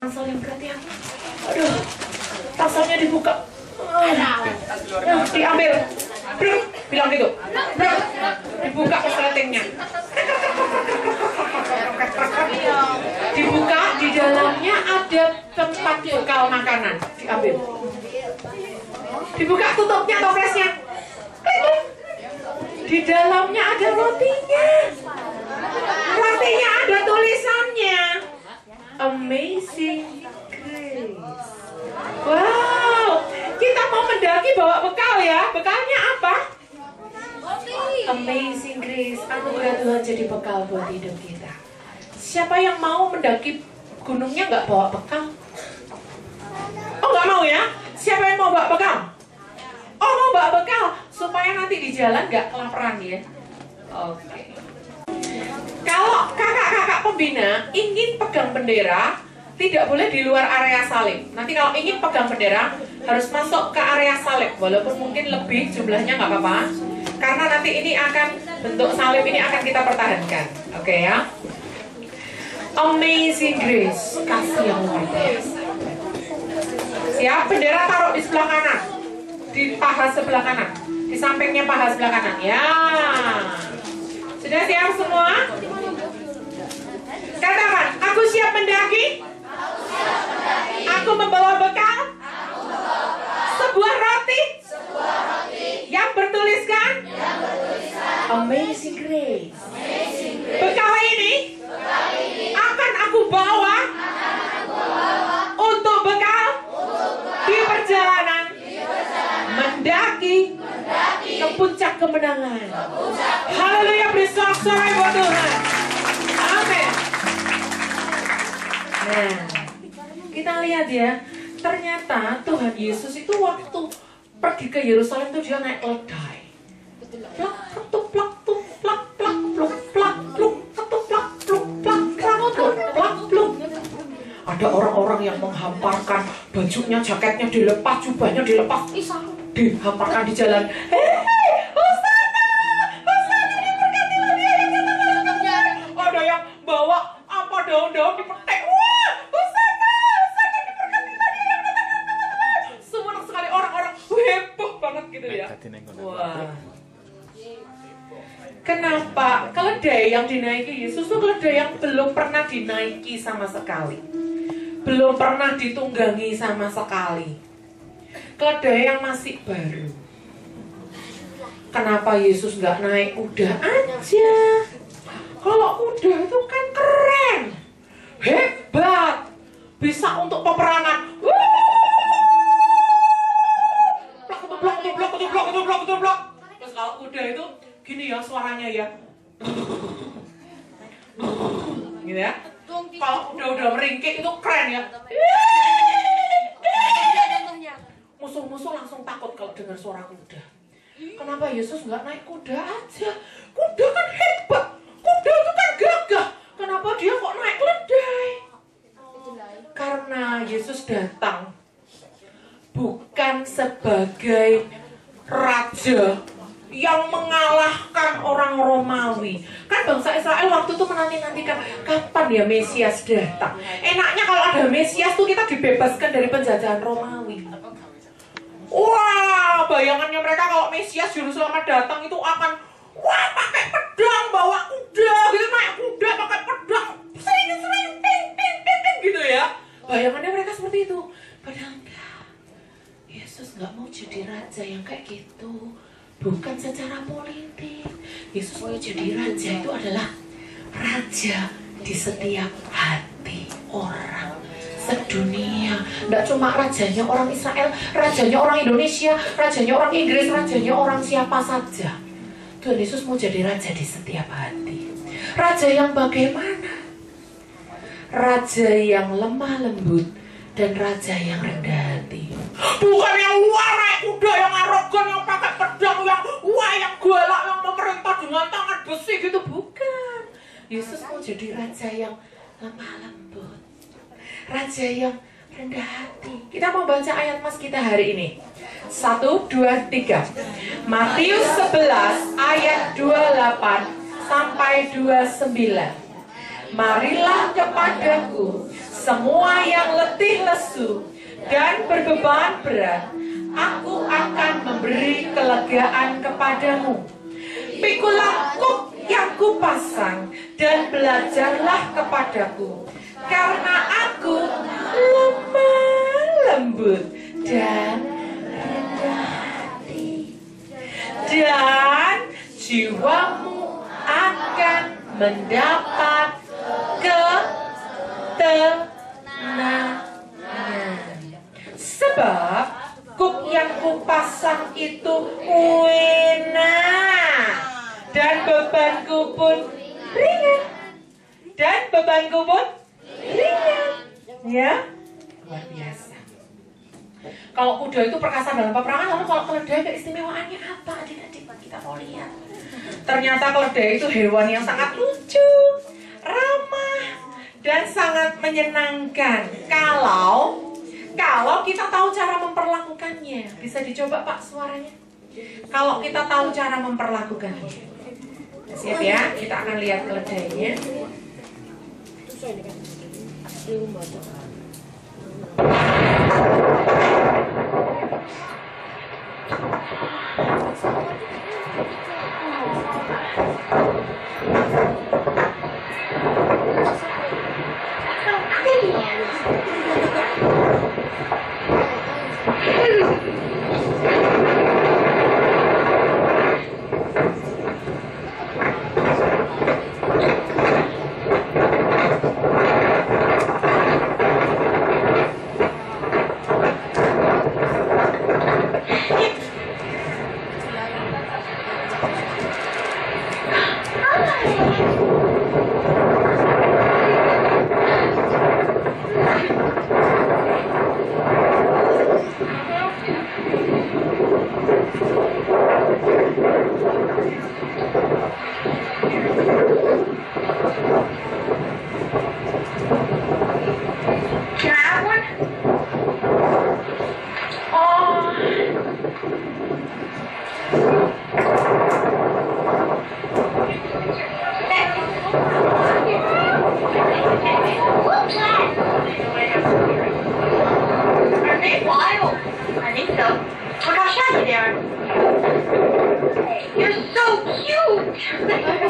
Ransel yang berat ya. Aduh, ranselnya dibuka. Diambil. Bruk, bilang gitu. Bruk, dibuka resletingnya. Dibuka, di dalamnya ada tempat bekal makanan. Diambil. Dibuka tutupnya, toplesnya. Di dalamnya ada rotinya. Rotinya ada tulisannya. Amazing Grace. Wow, kita mau mendaki bawa bekal ya. Bekalnya apa? Amazing Grace. Anugerah Tuhan jadi bekal buat hidup kita. Siapa yang mau mendaki gunungnya nggak bawa bekal? Oh, nggak mau ya? Siapa yang mau bawa bekal? Oh, mau bawa bekal supaya nanti di jalan nggak kelaparan ya. Oke. Kalau kakak-kakak pembina ingin pegang bendera, tidak boleh di luar area salib. Nanti kalau ingin pegang bendera, harus masuk ke area salib. Walaupun mungkin lebih jumlahnya nggak apa-apa. Karena nanti ini akan, bentuk salib ini akan kita pertahankan. Oke ya. Amazing Grace, kasih yang luar biasa. Siap, bendera taruh di sebelah kanan. Di paha sebelah kanan. Di sampingnya paha sebelah kanan. Ya. Sudah siap semua? Katakan, aku siap mendaki. Aku membawa bekal. Sebuah roti yang bertuliskan Amazing Grace. Bekal ini akan aku bawa untuk bekal di perjalanan mendaki ke puncak kemenangan. Haleluya, beri sorak-sorai buat Tuhan. Amin. Nah, kita lihat ya, ternyata Tuhan Yesus itu waktu pergi ke Yerusalem itu dia naik keledai. Plak, ketuplak, tuplak, plak, pluk, plak, pluk, ketuplak, pluk, plak, plak, pluk, plak, pluk. Ada orang-orang yang menghamparkan bajunya, jaketnya dilepas, jubahnya dilepas, dihamparkan di jalan. Hosana, Hosana diberkatilah dia yang datang dalam nama. Ada yang bawa apa daun-daun dipetek. Wah, Hosana, Hosana diberkatilah dia yang datang dalam nama. Semangat sekali orang-orang heboh banget gitu ya. Wah. Kenapa? Keledai yang dinaiki Yesus itu keledai yang belum pernah dinaiki sama sekali. Belum pernah ditunggangi sama sekali. Keledai yang masih baru. Kenapa Yesus nggak naik kuda aja? Kalau kuda itu kan keren, hebat, bisa untuk peperangan. Blok. Terus kalau kuda itu gini ya suaranya ya, gitu ya. Kalau udah meringkik itu keren ya. Musuh-musuh langsung takut kalau dengar suara kuda. Kenapa Yesus nggak naik kuda aja? Kuda kan hebat, kuda itu kan gagah. Kenapa dia kok naik keledai? Karena Yesus datang bukan sebagai raja yang mengalahkan orang Romawi. Kan bangsa Israel waktu itu menanti-nantikan kapan ya Mesias datang. Enaknya kalau ada Mesias tuh kita dibebaskan dari penjajahan Romawi. Wah, bayangannya mereka kalau Mesias Juru Selamat datang itu akan pakai pedang, bawa kuda, gitu, naik kuda pakai pedang, sering, ting, gitu ya. Bayangannya mereka seperti itu. Padahal enggak. Yesus nggak mau jadi raja yang kayak gitu. Bukan secara politik. Yesus mau jadi raja itu adalah raja di setiap hati orang sedunia. Tidak cuma rajanya orang Israel, rajanya orang Indonesia, rajanya orang Inggris, rajanya orang siapa saja. Tuhan Yesus mau jadi raja di setiap hati. Raja yang bagaimana? Raja yang lemah lembut dan raja yang rendah hati. Bukan yang naik kuda, yang arogan, yang pakai pedang, yang galak, yang memerintah dengan tangan besi gitu. Bukan. Yesus mau jadi raja yang lemah lembut, raja yang rendah hati. Kita mau baca ayat mas kita hari ini. 1, 2, 3. Matius 11 ayat 28 sampai 29. Marilah kepadaku semua yang letih lesu dan berbeban berat, aku akan memberi kelegaan kepadamu. Pikulah kuk yang kupasang dan belajarlah kepadaku, karena aku lemah lembut dan rendah hati, dan jiwamu akan mendapat ketenangan. Sebab kuk yang kupasang itu enak, dan bebanku pun ringan. Ya, luar biasa. Kalau kuda itu perkasa dalam peperangan, lalu kalau keledai keistimewaannya apa? Adik-adik, kita mau lihat. Ternyata keledai itu hewan yang sangat lucu, ramah, dan sangat menyenangkan. Kalau kita tahu cara memperlakukannya. Bisa dicoba Pak suaranya. Kalau kita tahu cara memperlakukannya. Siap ya, kita akan lihat keledainya.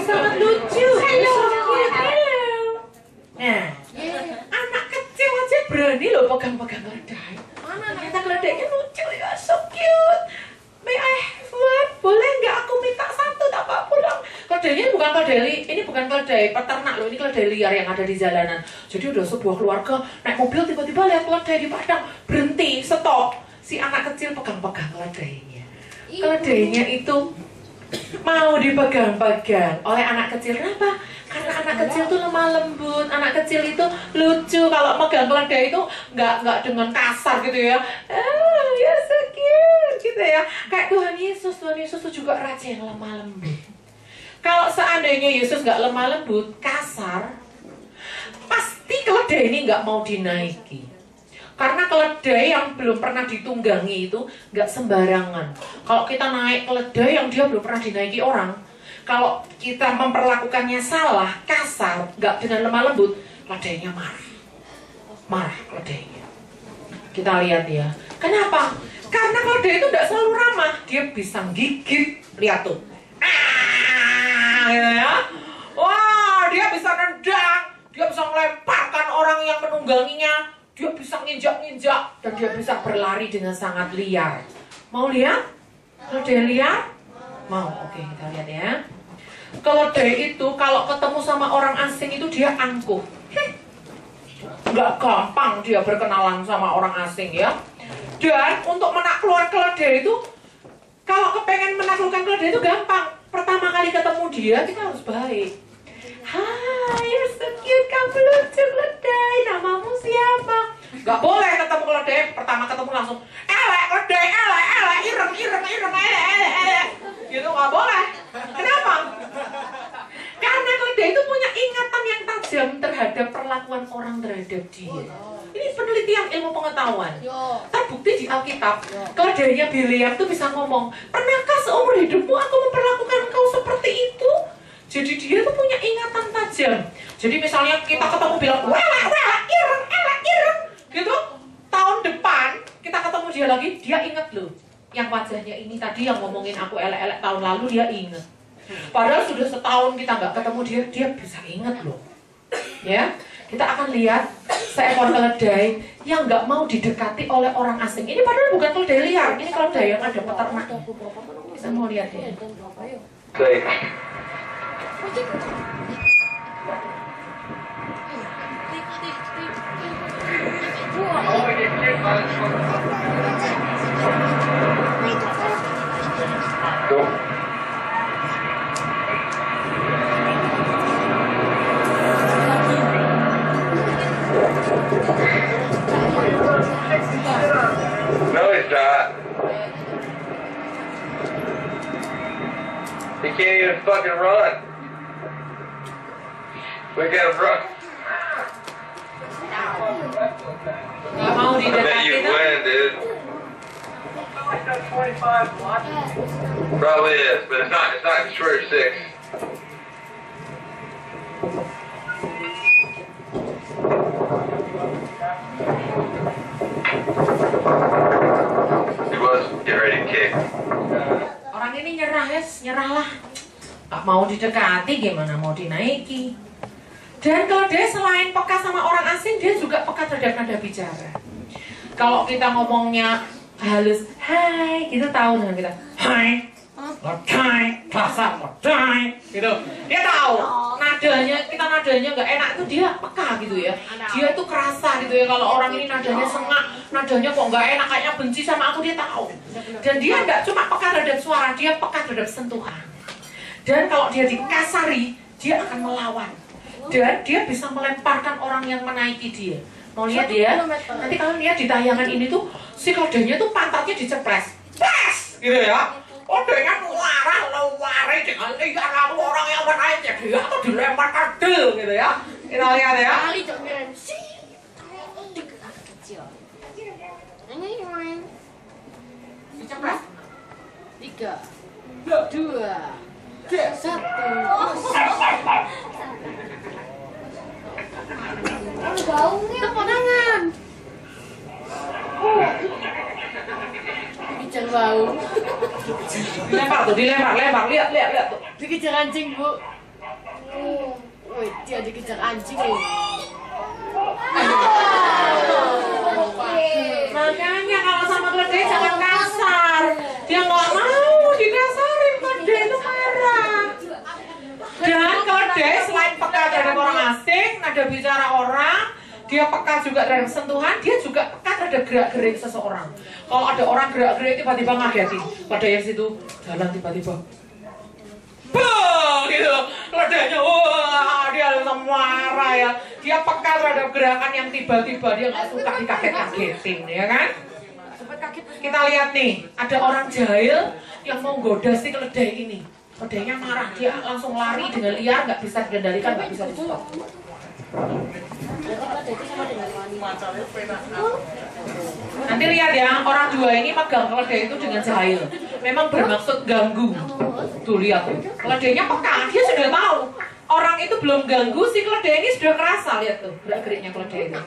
Sangat lucu. Hello. Nah, anak kecil aja berani loh pegang-pegang keledai. Ternyata keledainya lucu ya, so cute. May I have one? Boleh nggak aku minta satu tak Pak pulang? Keledainya bukan keledai, ini bukan keledai peternak loh, ini keledai liar yang ada di jalanan. Jadi udah sebuah keluarga naik mobil tiba-tiba lihat keledai di padang, berhenti, stop. Si anak kecil pegang-pegang keledainya. Keledainya itu mau dipegang-pegang oleh anak kecil. Kenapa? Karena anak kecil tuh lemah lembut, anak kecil itu lucu. Kalau megang keledai itu nggak dengan kasar gitu ya. Ya so cute gitu ya. Kayak Tuhan Yesus tuh juga raja yang lemah lembut. Kalau seandainya Yesus nggak lemah lembut, kasar, pasti keledai ini nggak mau dinaiki. Karena keledai yang belum pernah ditunggangi itu nggak sembarangan. Kalau kita naik keledai yang dia belum pernah dinaiki orang, kalau kita memperlakukannya salah, kasar, nggak dengan lemah lembut, keledainya marah keledainya. Kita lihat ya. Kenapa? Karena keledai itu nggak selalu ramah, dia bisa gigit. Lihat tuh, gitu ya. Wah, dia bisa nendang, dia bisa melemparkan orang yang menungganginya. Dia bisa nginjak-nginjak dan dia bisa berlari dengan sangat liar. Mau lihat? Keledai liar? Mau? Oke, kita lihat ya. Keledai itu kalau ketemu sama orang asing itu dia angkuh. Nggak gampang dia berkenalan sama orang asing ya. Dan untuk menaklukkan keledai itu, kalau kepengen menaklukkan keledai itu gampang. Pertama kali ketemu dia, kita harus baik. Hai, you're so cute, kamu lucu keledai, namamu siapa? Gak boleh ketemu keledai, pertama ketemu langsung keledai, ireng, gitu gak boleh. Kenapa? Karena keledai itu punya ingatan yang tajam terhadap perlakuan orang terhadap dia. Ini penelitian ilmu pengetahuan. Terbukti di Alkitab, keledainya Bileam tuh bisa ngomong, pernahkah seumur hidupmu aku memperlakukan engkau seperti itu? Jadi dia tuh punya ingatan tajam. Jadi misalnya kita ketemu bilang, ireng, dia lagi, dia inget loh. Yang wajahnya ini tadi yang ngomongin aku elek-elek tahun lalu, dia inget. Padahal sudah setahun kita nggak ketemu, dia bisa inget loh. Ya, kita akan lihat seekor keledai yang nggak mau didekati oleh orang asing. Ini padahal bukan keledai liar, ini keledai yang ada peternak. Kita mau lihat ya. No, he's not. He can't even fucking run. We gotta run. Gak mau I bet didekati you tuh. win, dude. Probably is, but it's not Shredder 6. He was getting ready to kick. Orang ini nyerah, yes, nyerahlah. Gak mau didekati, gimana mau dinaiki. Dan kalau dia selain peka sama orang asing, dia juga peka terhadap nada bicara. Kalau kita ngomongnya halus, hai, kita tahu dengan kita, hai, ledai, kasar, ledai, gitu. Dia tahu nadanya, kita nadanya nggak enak itu dia peka gitu ya. Dia itu kerasa gitu ya. Kalau orang ini nadanya sengak, nadanya kok nggak enak, kayaknya benci sama aku, dia tahu. Dan dia nggak cuma peka terhadap suara, dia peka terhadap sentuhan. Dan kalau dia dikasari, dia akan melawan. Dan dia bisa melemparkan orang yang menaiki dia. Mau lihat dia? Nanti kalau lihat di tayangan ini tuh, si keledainya tuh pantatnya diceples. Pes! Gitu ya. Keledainya luar dengan liar lalu orang yang menaiknya dia tuh dilempar kadel gitu ya. Kita lihat ya. Diceples. 3, 2, 1. Tepuk tangan. Dikejar bau. Dilempar tuh, dilempar, lihat tuh. Dikejar anjing, Bu. Wih, dia dikejar anjing nih. Makanya kalau sama keledai jangan kasar. Dia nggak mau dikasarin, keledai itu marah. Dan keledai selain peka terhadap orang asing, nada bicara orang, dia peka juga terhadap sentuhan, dia juga peka terhadap gerak-gerik seseorang. Kalau ada orang gerak-gerik tiba-tiba ngagetin, keledai yang situ jalan tiba-tiba, bang gitu, keledainya wah dia langsung marah ya. Dia peka terhadap gerakan yang tiba-tiba, dia nggak suka dikaget-kagetin, ya kan? Kita lihat nih, ada orang jahil yang mau goda si keledai ini. Keledainya marah, dia langsung lari dengan liar, nggak bisa dikendalikan, nggak bisa di-stop. Nanti lihat ya, orang dua ini pegang keledai itu dengan jahil. Memang bermaksud ganggu. Tuh lihat tuh, keledainya peka, dia sudah tahu. Orang itu belum ganggu, si keledai ini sudah kerasa, lihat tuh gerak-geriknya keledai itu.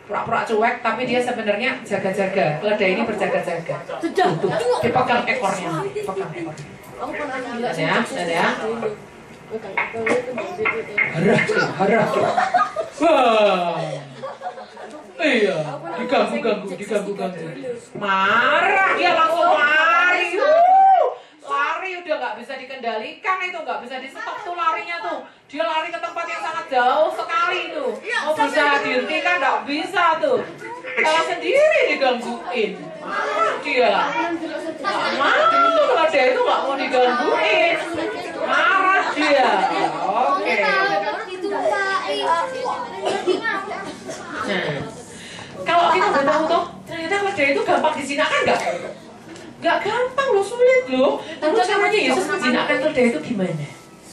Pura-pura cuek, tapi dia sebenarnya jaga-jaga. Keledai ini berjaga-jaga. Tuh, dipegang ekornya, dipegang ekornya. Ya. Harah. Wah. Iya, diganggu. Marah, dia langsung lari. Lari udah nggak bisa dikendalikan itu, nggak bisa di-stop tuh larinya tuh. Dia lari ke tempat yang sangat jauh sekali itu. Mau bisa dihentikan nggak bisa tuh. Kalau sendiri digangguin. Dia nggak mau, kalau dia itu nggak mau digangguin. Marah dia. Oke. Nah, kalau kita udah tahu tuh, ternyata keledai itu gampang dijinakkan nggak gampang loh, sulit loh. Lalu caranya Yesus menjinakkan keledai itu gimana?